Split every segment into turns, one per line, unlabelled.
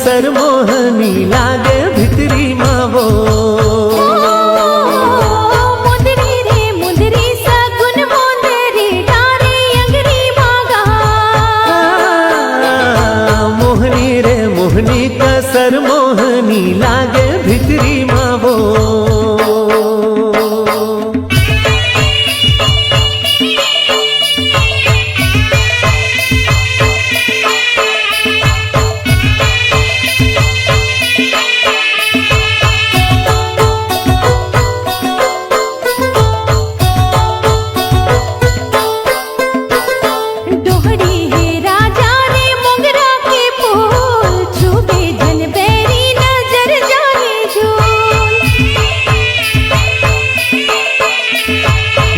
कसर मोहनी लागे भितरी मावो।
मुंदरी रे मुंदरी सगुन मुंदरी डारे अंगरी मागा।
मोहनी रे मोहनी कसर मोहनी लागे भितरी मावो।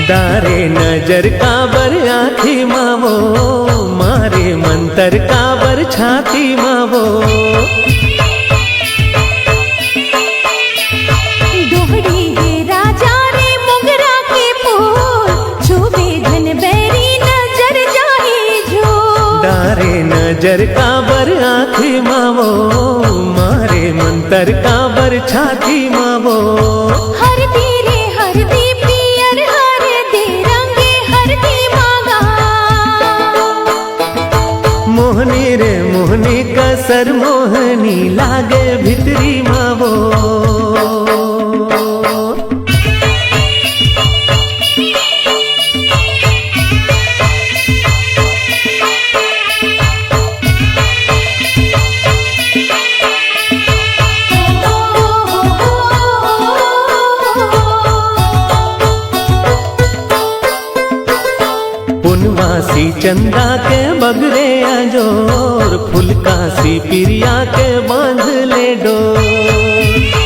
दारे नजर काबर आँखी मावो, मारे मंतर काबर छाती मावो।
दोहड़ी है राजा रे मोगरा के फूल, छुबे धन बैरी नजर जाए झूल।
दारे नजर काबर आँखी मावो, मारे मंतर काबर छाती मावो।
हरदी रे हरदी पियर हरदी रंगे हरदी मांगा।
मोहनी रे मोहनी कसर मोहनी लागे भितरी मावो। पुनवासी चंदा के बगरे अजोर, फुलकासी पिरिया के बांध ले डोर।